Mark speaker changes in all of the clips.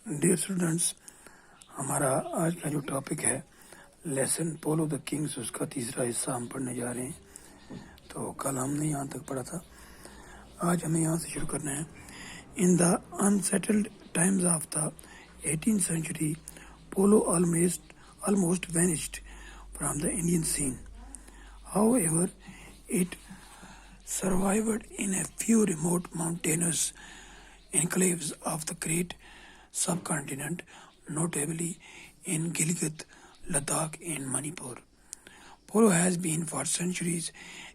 Speaker 1: Dear students, ہمارا آج کا جو ٹاپک ہے لیسن پولو دا کنگس، اس کا تیسرا حصہ ہم پڑھنے جا رہے ہیں. تو کل ہم نے یہاں تک پڑھا تھا، آج ہمیں یہاں سے شروع کرنا ہے. In the unsettled times of the 18th century, polo almost vanished from the Indian scene. However, it survived in a few remote mountainous enclaves of the great subcontinent, notably in Gilgit, Ladakh, and Manipur. Polo has been for centuries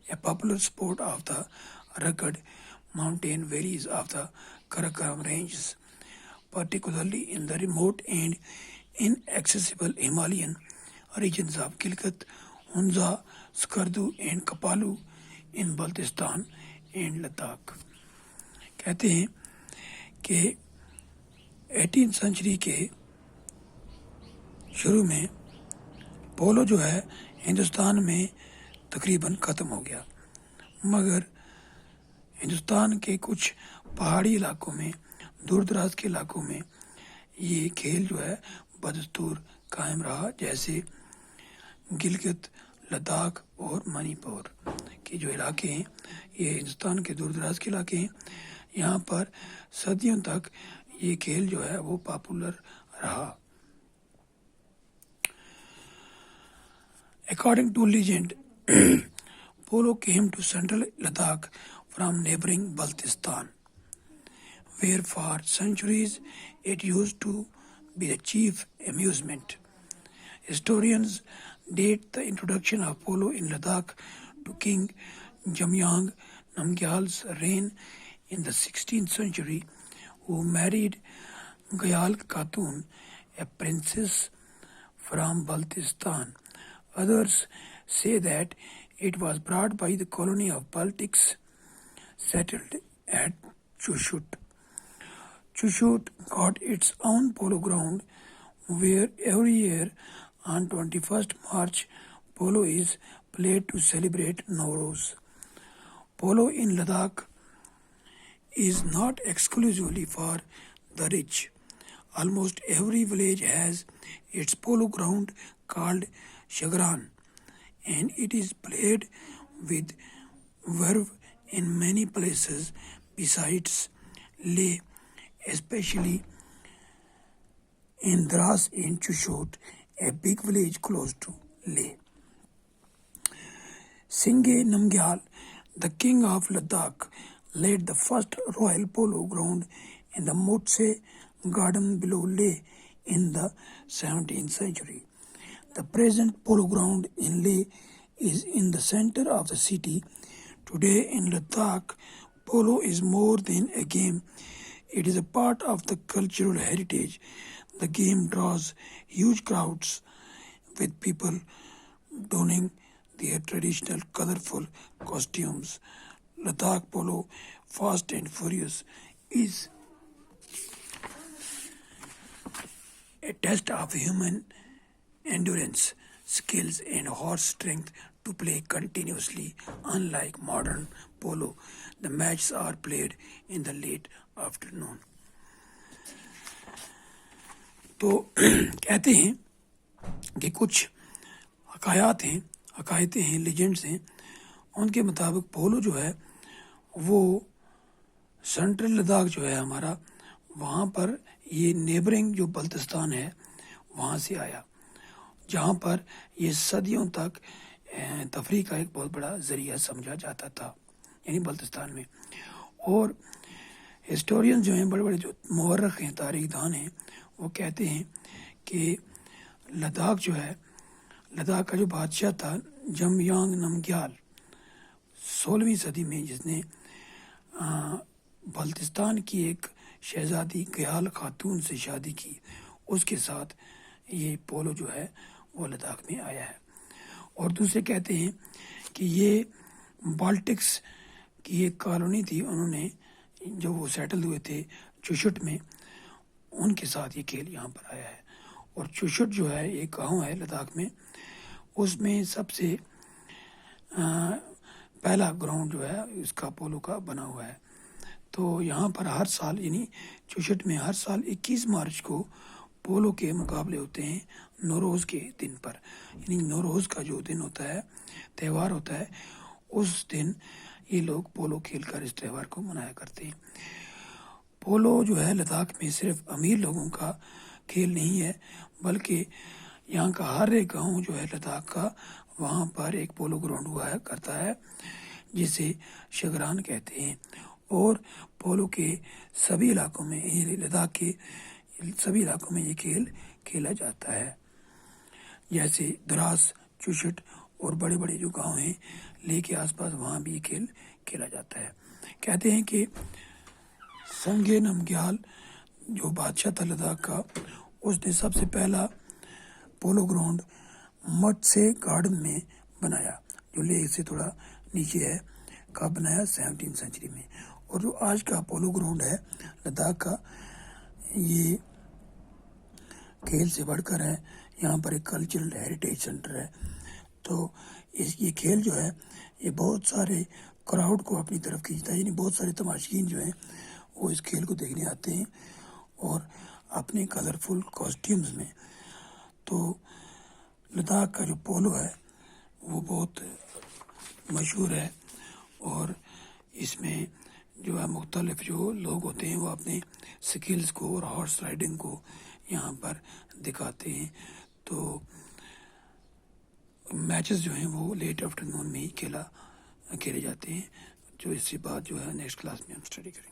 Speaker 1: a popular sport of the rugged mountain valleys of the Karakoram Ranges, particularly in the remote and inaccessible Himalayan regions of Gilgit, Hunza, Skardu, and Kapalu in Baltistan and Ladakh. کہتے ہیں کہ 18th century کے شروع میں polo جو ہے ہندوستان میں تقریباً ختم ہو گیا، مگر ہندوستان کے کچھ پہاڑی علاقوں میں، دور دراز کے علاقوں میں یہ کھیل جو ہے بدستور قائم رہا، جیسے گلگت، لداخ اور منی پور کے جو علاقے ہیں، یہ ہندوستان کے دور دراز کے علاقے ہیں. یہاں پر صدیوں تک یہ کھیل جو ہے وہ پاپولر رہا. According to legend, polo came to central Ladakh from neighboring Baltistan, where for centuries it used to be the chief amusement. Historians date the introduction of polo in Ladakh to King Jamyang Namgyal's reign in the 16th century, who married Gayal Khatun, a princess from Baltistan. Others say that it was brought by the colony of Baltics settled at Chushut. Chushut got its own polo ground, where every year on 21st March, polo is played to celebrate Nowruz. Polo in Ladakh is not exclusively for the rich. Almost every village has its polo ground called Shagran, and it is played with verve in many places besides Leh, especially in Dras in Chushot, a big village close to Leh. Singhe Namgyal, the king of Ladakh, laid the first royal polo ground in the Motse garden below Leh in the 17th century. The present polo ground in Leh is in the center of the city. Today in Ladakh, polo is more than a game. It is a part of the cultural heritage. The game draws huge crowds with people donning their traditional colorful costumes. Ladakh polo, fast and furious, is a test of human endurance, skills, and horse strength to play continuously. Unlike modern polo, the matches are played in the late afternoon. تو کہتے ہیں کہ کچھ حکایتیں ہیں، Legendre's ہیں، ان کے مطابق polo جو ہے وہ سینٹرل لداخ جو ہے ہمارا، وہاں پر یہ نیبرنگ جو بلتستان ہے وہاں سے آیا، جہاں پر یہ صدیوں تک تفریح کا ایک بہت بڑا ذریعہ سمجھا جاتا تھا، یعنی بلتستان میں. اور ہسٹورین جو ہیں، بڑے بڑے جو مورخ ہیں، تاریخ دان ہیں، وہ کہتے ہیں کہ لداخ جو ہے، لداخ کا جو بادشاہ تھا جمیانگ نمگیال 16ویں صدی میں، جس نے بلتستان کی ایک شہزادی گیال خاتون سے شادی کی، اس کے ساتھ یہ پولو جو ہے وہ لداخ میں آیا ہے. اور دوسرے کہتے ہیں کہ یہ بالٹکس کی ایک کالونی تھی، انہوں نے جب وہ سیٹل ہوئے تھے چوشٹ میں، ان کے ساتھ یہ کھیل یہاں پر آیا ہے. اور چوشٹ جو ہے ایک گاؤں ہے لداخ میں، اس میں سب سے پہلا گراؤنڈ جو ہے اس کا پولو کا بنا ہوا ہے. تو یہاں پر ہر سال یعنی چوشٹ میں ہر سال 21 مارچ کو پولو کے مقابلے ہوتے ہیں نوروز کے دن پر. یعنی نوروز کا جو دن ہوتا ہے تہوار ہوتا ہے اس دن یہ لوگ پولو کھیل کر اس تہوار کو منایا کرتے ہیں. پولو جو ہے لداخ میں صرف امیر لوگوں کا کھیل نہیں ہے بلکہ یہاں کا ہر ایک گاؤں جو ہے لداخ کا وہاں پر ایک پولو گراؤنڈ ہوا کرتا ہے جسے شگران کہتے ہیں. اور پولو کے سبھی علاقوں میں لداخ کے سبھی علاقوں میں یہ کھیل کھیلا جاتا ہے. جیسے دراس چوشٹ اور بڑے بڑے جو گاؤں ہیں لے کے آس پاس وہاں بھی یہ کھیل کھیلا جاتا ہے. کہتے ہیں کہ سنگے نمگیال جو بادشاہ تھا لداخ کا اس نے سب سے پہلا پولو گراؤنڈ مت سے گارڈن میں بنایا جو لیک سے تھوڑا نیچے ہے کا بنایا 17 سینچری میں. اور جو آج کا پولو گراؤنڈ ہے لداخ کا یہ کھیل سے بڑھ کر ہے. یہاں پر ایک کلچرل ہیریٹیج سینٹر ہے. تو یہ کھیل جو ہے یہ بہت سارے کراؤڈ کو اپنی طرف کھینچتا ہے. یعنی بہت سارے تماشائین جو ہیں وہ اس کھیل کو دیکھنے آتے ہیں اور اپنے کلرفل کاسٹیومز میں. تو لداخ کا جو پولو ہے وہ بہت مشہور ہے اور اس میں جو ہے مختلف جو لوگ ہوتے ہیں وہ اپنے سکلز کو اور ہارس رائڈنگ کو یہاں پر دکھاتے ہیں. تو میچز جو ہیں وہ لیٹ آفٹر نون میں ہی کھیلے جاتے ہیں. جو اس کے بعد جو ہے نیکسٹ کلاس میں ہم اسٹڈی کریں گے.